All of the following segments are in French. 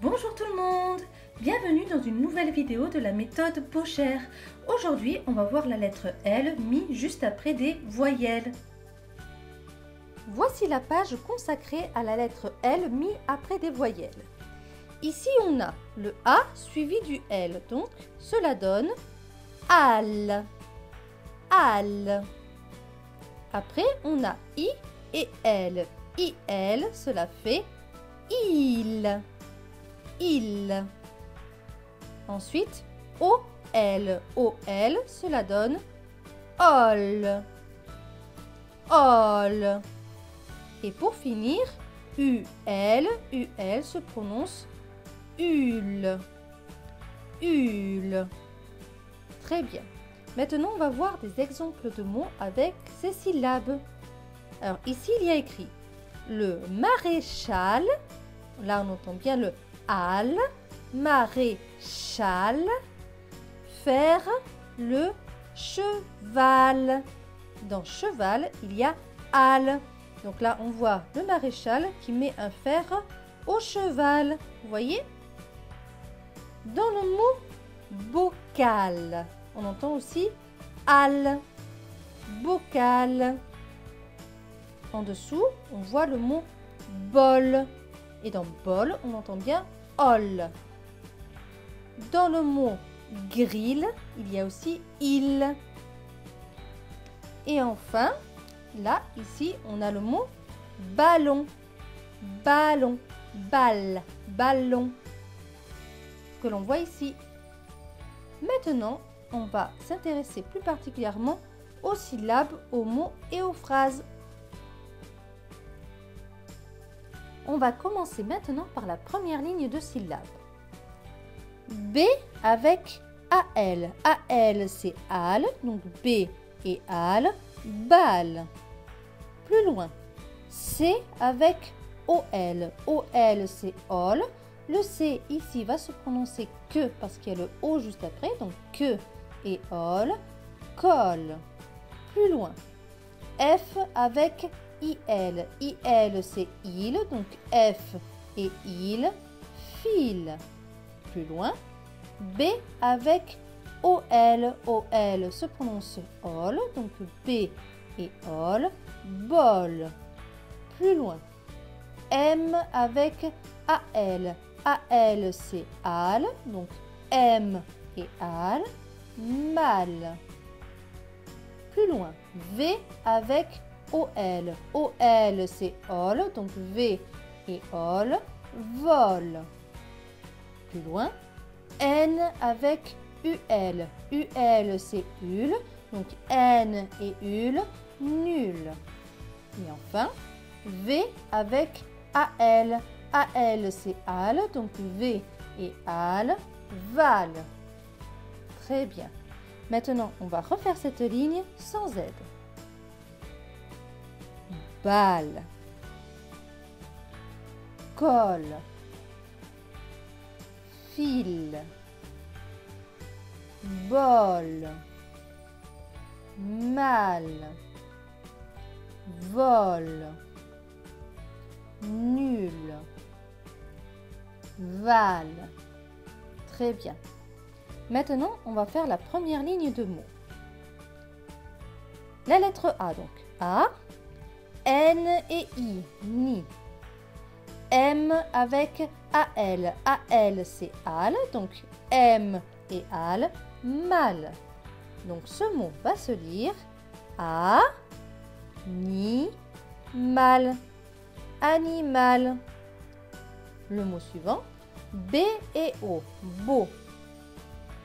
Bonjour tout le monde! Bienvenue dans une nouvelle vidéo de la méthode Pocher. Aujourd'hui, on va voir la lettre L mise juste après des voyelles. Voici la page consacrée à la lettre L mise après des voyelles. Ici, on a le A suivi du L, donc cela donne al, al. Après, on a I et L. IL, cela fait il. Il. Ensuite, OL, OL, cela donne ol, ol. Et pour finir, UL, UL se prononce ul, ul. Très bien. Maintenant, on va voir des exemples de mots avec ces syllabes. Alors ici, il y a écrit le maréchal. Là, on entend bien le al, maréchal, faire le cheval. Dans cheval, il y a al. Donc là, on voit le maréchal qui met un fer au cheval. Vous voyez? Dans le mot bocal, on entend aussi al, bocal. En dessous, on voit le mot bol. Et dans bol, on entend bien ol. Dans le mot grill, il y a aussi il. Et enfin, là, ici, on a le mot ballon. Ballon, balle, ballon. Que l'on voit ici. Maintenant, on va s'intéresser plus particulièrement aux syllabes, aux mots et aux phrases. On va commencer maintenant par la première ligne de syllabes. B avec AL. AL, c'est al, donc B et al, balle. Plus loin, C avec OL. OL, c'est ol. Le C ici va se prononcer que parce qu'il y a le O juste après, donc que et ol, colle. Plus loin, F avec IL. IL, c'est il, donc F et il, file. Plus loin, B avec OL. OL se prononce ol, donc B et ol, bol. Plus loin, M avec AL. AL, c'est al, donc M et al, mal. Plus loin, V avec OL. OL, c'est ol, donc V et ol, vol. Plus loin, N avec UL. UL, c'est ul, donc N et ul, nul. Et enfin, V avec AL. AL, c'est al, donc V et al, val. Très bien. Maintenant, on va refaire cette ligne sans aide. Balle, colle, file, bol, mal, vol, nul, val. Très bien. Maintenant, on va faire la première ligne de mots. La lettre A, donc A, N et I, ni. M avec AL. AL, c'est al, donc M et al, mal. Donc ce mot va se lire A, ni, mal. Animal. Le mot suivant, B et O, beau.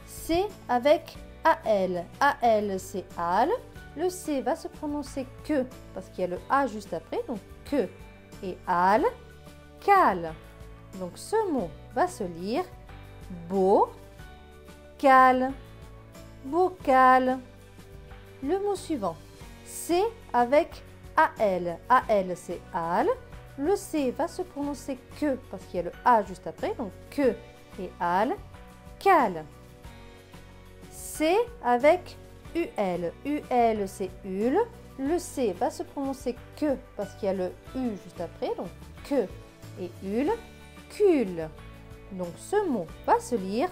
C avec AL. AL, c'est al. Le C va se prononcer que, parce qu'il y a le A juste après, donc que et al, cal. Donc ce mot va se lire beau, cal, bocal. Le mot suivant, C avec AL. AL, c'est al. Le C va se prononcer que, parce qu'il y a le A juste après, donc que et al, cal. C avec UL. UL, c'est ul. Le C va se prononcer que parce qu'il y a le U juste après, donc que et ul, cul. Donc ce mot va se lire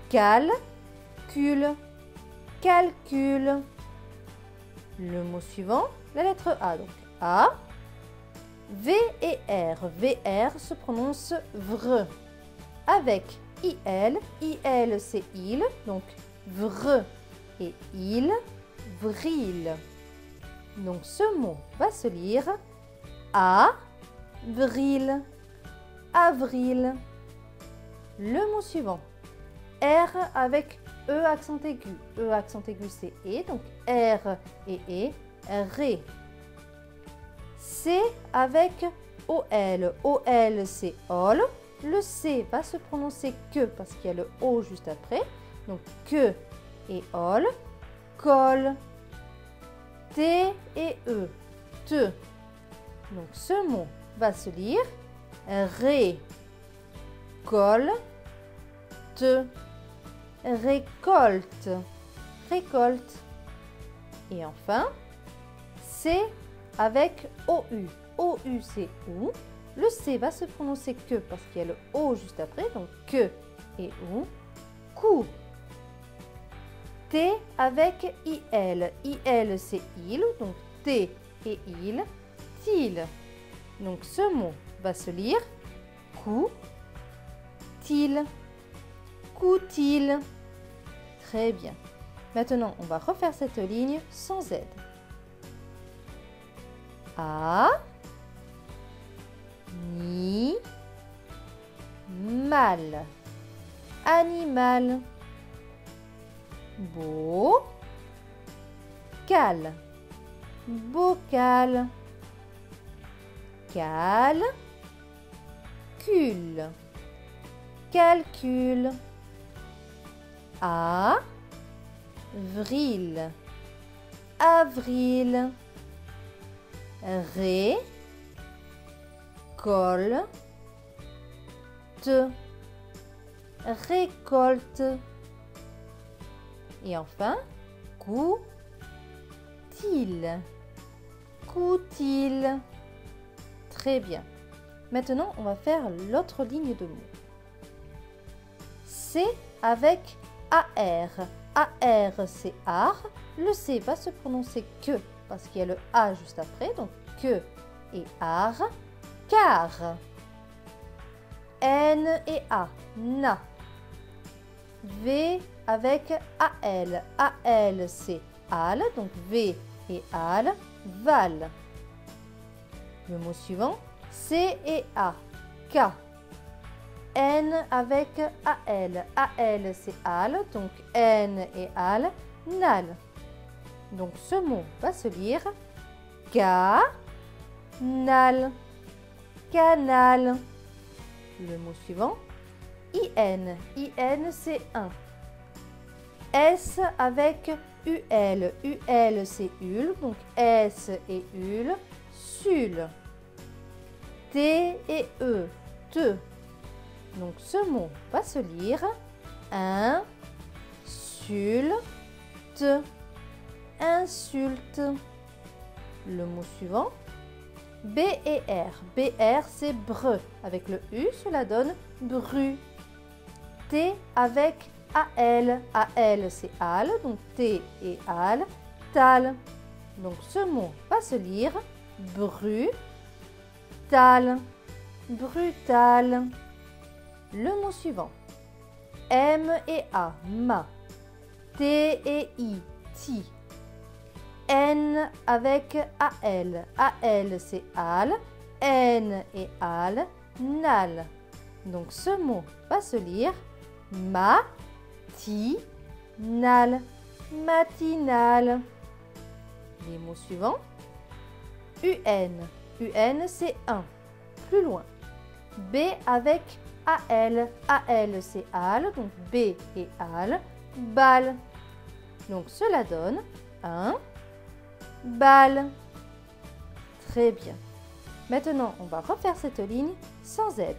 calcul, calcul. Le mot suivant, la lettre A. Donc A, V et R. VR se prononce vre. Avec IL, IL c'est il, donc vre et il, vril. Donc ce mot va se lire avril, avril. Le mot suivant, R avec E accent aigu. E accent aigu c'est E, donc R et E, ré. C avec OL, OL c'est ol. Le C va se prononcer que parce qu'il y a le O juste après. Donc que et ol, col. T et E, te. Donc ce mot va se lire ré, col, te, récolte, récolte. Et enfin, C avec OU. OU c'est ou. Le C va se prononcer que parce qu'il y a le O juste après, donc que et ou, cou. T avec IL. IL c'est il, donc T et il, til. Donc ce mot va se lire cou-til, cou-til. Très bien. Maintenant, on va refaire cette ligne sans aide. A, ni, mal, animal. Beau, cal, bocal, cal, cul, calcul, avril, avril, ré, col, te, récolte. Et enfin, coup-til, coup-til. Très bien. Maintenant, on va faire l'autre ligne de mots. C avec AR. AR, c'est art. Le C va se prononcer que parce qu'il y a le A juste après. Donc, que et art. Car. N et A. Na. V avec AL. AL, c'est al. Donc, V et al. Val. Le mot suivant, C et A. K. N avec AL. AL, c'est al. Donc, N et al. Nal. Donc, ce mot va se lire canal. Canal. Le mot suivant, IN. IN, c'est un. S avec UL. UL, c'est ul. Donc, S et ul. Sul. T et E. Te. Donc, ce mot va se lire insulte. Insulte. Le mot suivant, B et R. BR, c'est bre. Avec le U, cela donne bru. T avec AL. AL, c'est al. Donc, T et al. Tal. Donc, ce mot va se lire brutal. Brutal. Le mot suivant, M et A. Ma. T et I. Ti. N avec AL. AL, c'est al. N et al. Nal. Donc, ce mot va se lire matinal. Matinal. Les mots suivants, UN. UN, c'est un. Plus loin. B avec AL. AL, c'est al. Donc, B et al. Bal. Donc, cela donne un bal. Très bien. Maintenant, on va refaire cette ligne sans aide.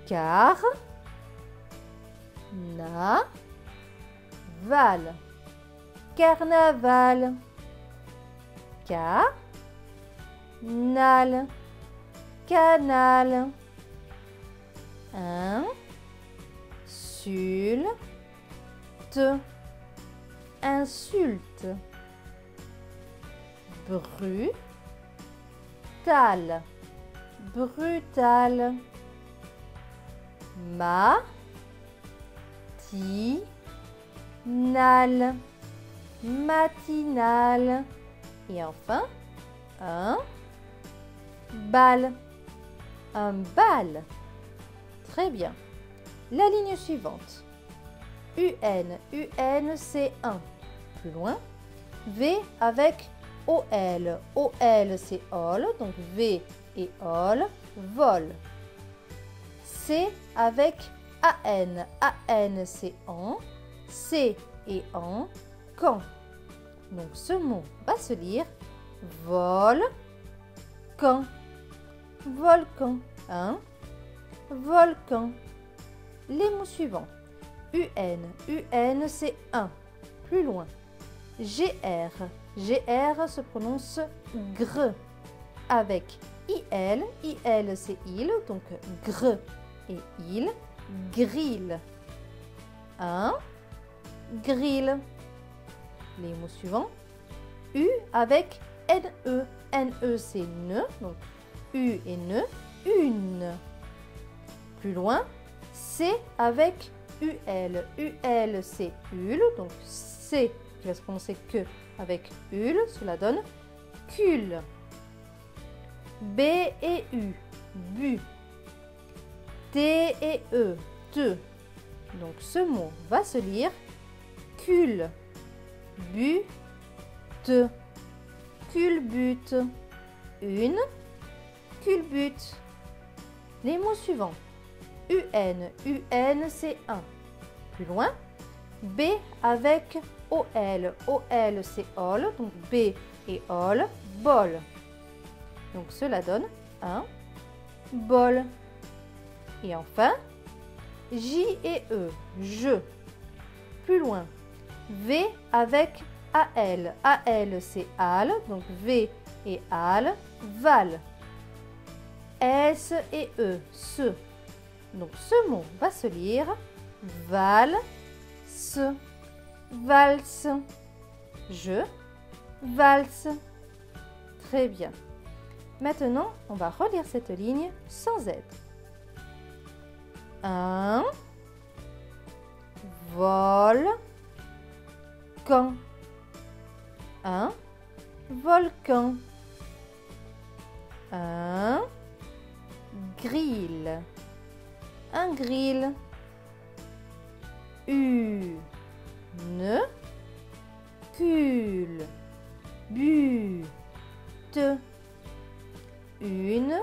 Car, na, val. Carnaval. Car, nal. Canal. insulte, brutal, brutal, matinal, matinal, et enfin un bal, un bal. Très bien. La ligne suivante. UN, UN c'est 1. Plus loin. V avec OL, OL c'est all, donc V et all, vol. C avec AN, AN c'est en, C et en, quand. Donc ce mot va se lire vol, quand, volcan, hein, volcan. Les mots suivants. UN, UN c'est 1. Plus loin. GR, GR se prononce gr. Avec IL, IL c'est il, donc gr et il, grille. 1, grille. Les mots suivants. U avec NE, NE c'est ne, donc U et ne, une. Plus loin. C avec UL, UL c'est ul, donc C qui va se prononcer que avec ul, cela donne cul. B et U, bu. T et E, te. Donc ce mot va se lire cul, bu, te, culbute, une, culbute. Les mots suivants. UN, UN c'est 1. Plus loin. B avec OL, OL c'est all, donc B et all, bol. Donc cela donne un bol. Et enfin, J et E, je. Plus loin. V avec AL, AL c'est al, donc V et al, val. S et E, se. Donc ce mot va se lire valse, valse. Je valse. Très bien. Maintenant, on va relire cette ligne sans aide. Un vol, quand. Un volcan. Un grill. Un grill. Une culbute. Une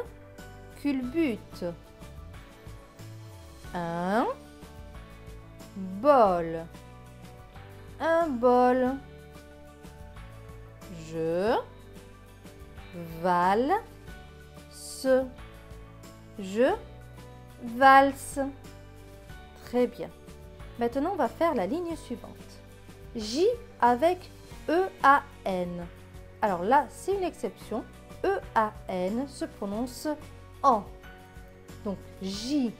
culbute. Un bol. Un bol. Je valse. Je valse. Très bien. Maintenant, on va faire la ligne suivante. J avec E-A-N. Alors là, c'est une exception. E-A-N se prononce en. Donc, J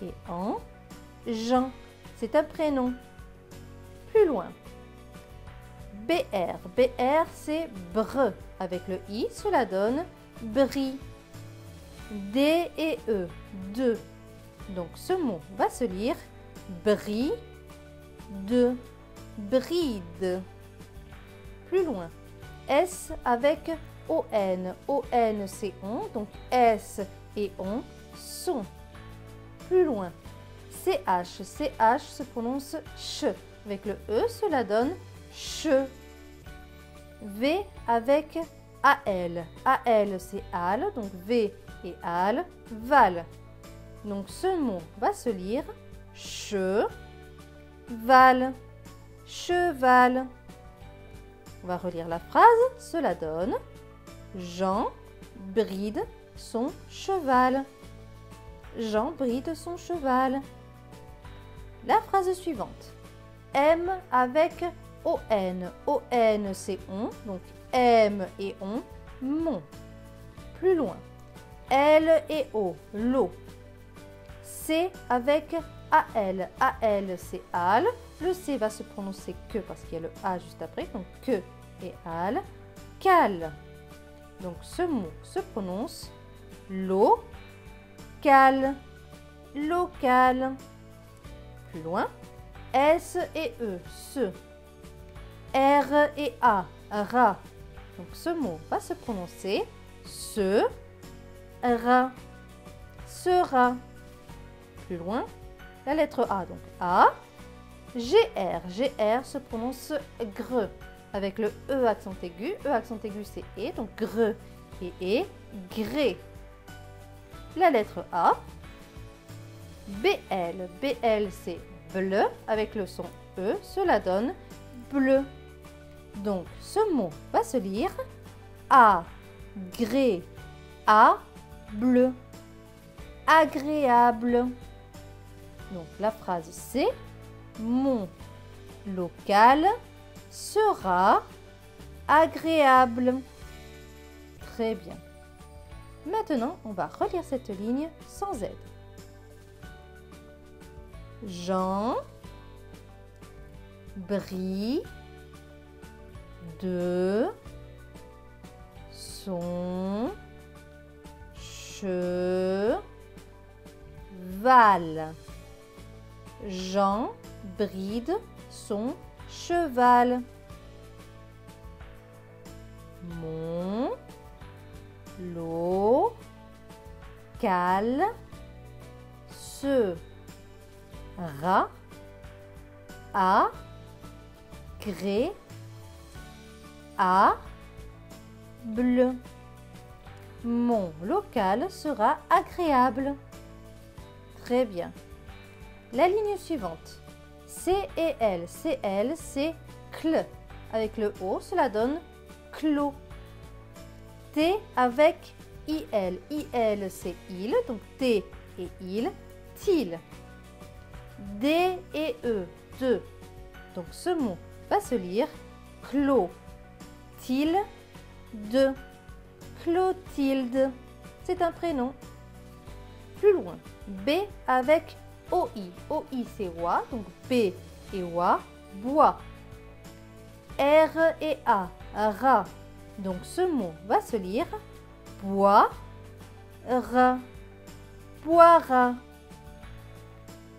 et en. Jean, c'est un prénom. Plus loin. BR. BR, c'est bre. Avec le I, cela donne brie. D et E, de. Donc, ce mot va se lire bride, bride. Plus loin. S avec ON. ON, c'est on. Donc, S et on sont. Plus loin. CH. CH se prononce ch. Avec le E, cela donne che. V avec AL. AL, c'est al. Donc, V et al, val. Donc, ce mot va se lire cheval. Cheval. On va relire la phrase. Cela donne Jean bride son cheval. Jean bride son cheval. La phrase suivante. M avec ON. ON, c'est on. Donc, M et on, mon. Plus loin. L et O, l'eau. C avec AL. AL, c'est al. Le C va se prononcer que parce qu'il y a le A juste après. Donc, que et al. Cal. Donc, ce mot se prononce local. Local. Plus loin. S et E. Se. R et A. Ra. Donc, ce mot va se prononcer sera. Sera. Plus loin, la lettre A. Donc A. GR. GR se prononce gre. Avec le E accent aigu. E accent aigu c'est E. Donc gre et gré. La lettre A. BL. BL c'est bleu. Avec le son E. Cela donne bleu. Donc ce mot va se lire agré. A. Bleu. Agréable. Donc la phrase c'est mon local sera agréable. Très bien. Maintenant, on va relire cette ligne sans aide. Jean brille de son cheval. Jean bride son cheval. Mon local sera agréable. Mon local sera agréable. Très bien. La ligne suivante. C et L. CL, c'est cl. Avec le O, cela donne clos. T avec IL. IL, c'est il. Donc T et il. Til. D et E. De. Donc ce mot va se lire clos. Til. De. Clotilde. C'est un prénom. Plus loin. B avec OI. OI c'est oie. Donc B et oie. Bois. R et A. Rat. Donc ce mot va se lire bois. Rat. Boira.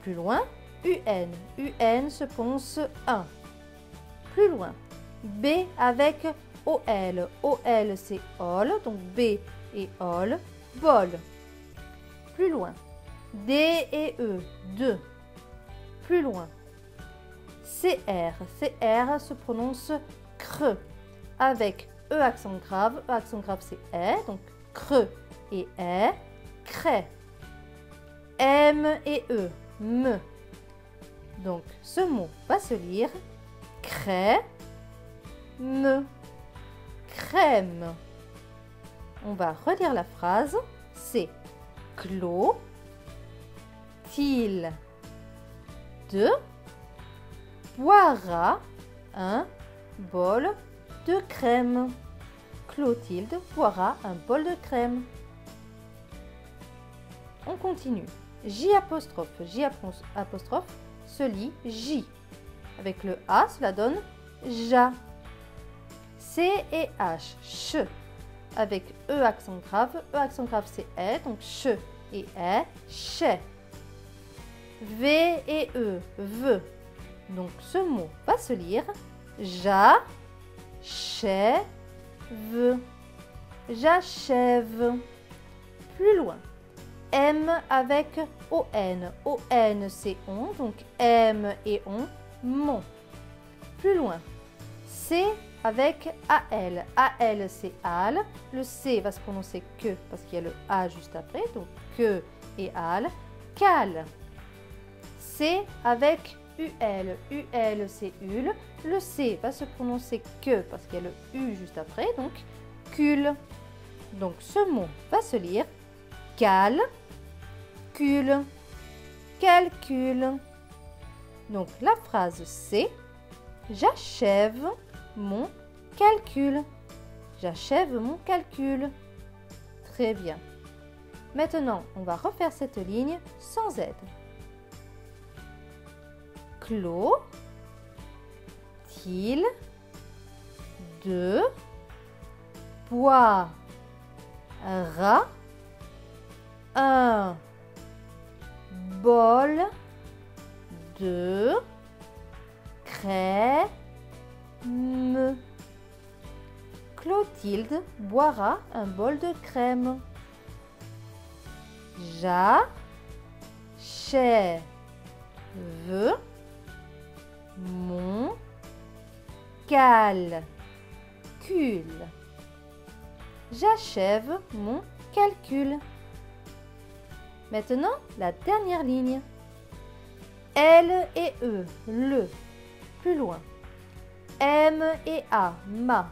Plus loin. UN. UN se prononce 1. Plus loin. B avec OL. OL c'est ol. Donc B et ol. Bol. Plus loin. D et E. 2. Plus loin. CR. CR se prononce creux. Avec E accent grave. E accent grave c'est E. Donc creux et E. Craie. M et E. Me. Donc ce mot va se lire crème. Crème. On va relire la phrase. C'est clos. Til de boira un bol de crème. Clotilde boira un bol de crème. On continue. J apostrophe. J apostrophe se lit J. Avec le A, cela donne ja. C et H. Ch. Avec E accent grave. E accent grave c'est E. Donc ch et E. Chais. V et E. Ve. Donc ce mot va se lire ja. Chève. J'achève. Plus loin. M avec ON. ON c'est on. Donc M et on. Mon. Plus loin. C avec AL. AL c'est al. Le C va se prononcer que parce qu'il y a le A juste après. Donc que et al. Cal. C avec UL. UL c'est ul. Le C va se prononcer que parce qu'il y a le U juste après. Donc cul. Donc ce mot va se lire cal. Cul. Calcul. Donc la phrase c'est j'achève mon calcul. J'achève mon calcul. Très bien. Maintenant, on va refaire cette ligne sans aide. Clos, til, de, boire, un bol de crème. Clotilde boira un bol de crème. J'achève mon calcul. J'achève mon calcul. Maintenant, la dernière ligne. L et E, le. Plus loin. M et A, ma.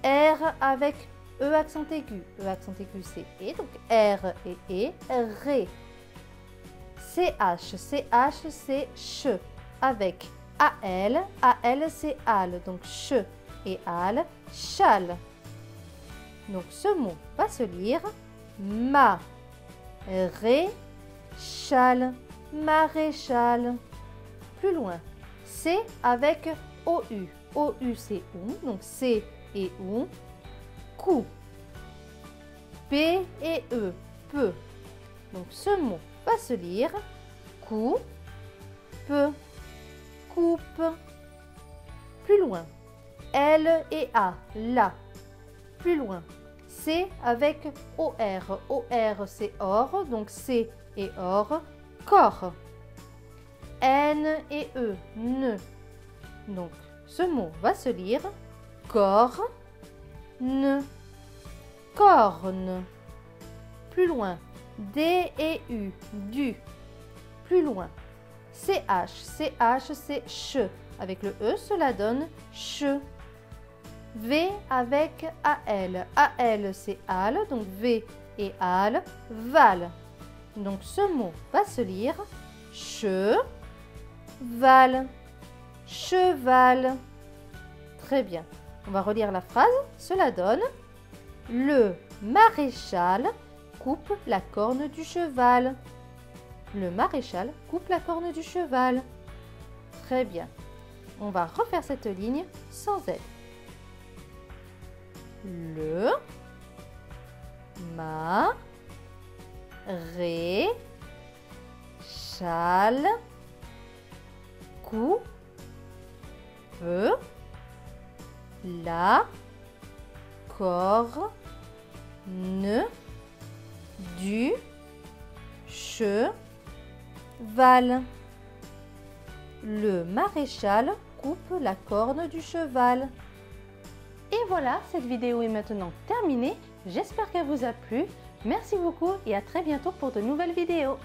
R avec E accent aigu. E accent aigu, c'est E. Donc R et E, ré. CH, CH, c'est ch. Avec AL, AL, c'est al. Donc ch et al, châle. Donc ce mot va se lire ma. Ré, châle, maréchal. Plus loin, C avec OU. OU c'est OU, donc C et OU. Cou. P et E, peu. Donc ce mot va se lire coupe, coupe. Plus loin, L et A, la. Plus loin, C avec OR. OR c'est or, donc C et or, corps. N et E, ne. Donc ce mot va se lire corps, ne. Corne. Plus loin, D et U, du. Plus loin, CH. CH c'est ch. Avec le E, cela donne che. V avec AL. AL c'est al, donc V et al, val. Donc ce mot va se lire cheval. Cheval. Très bien. On va relire la phrase. Cela donne le maréchal coupe la corne du cheval. Le maréchal coupe la corne du cheval. Très bien. On va refaire cette ligne sans aide. Le maréchal coupe la corne du cheval. Le maréchal coupe la corne du cheval. Et voilà, cette vidéo est maintenant terminée. J'espère qu'elle vous a plu. Merci beaucoup et à très bientôt pour de nouvelles vidéos.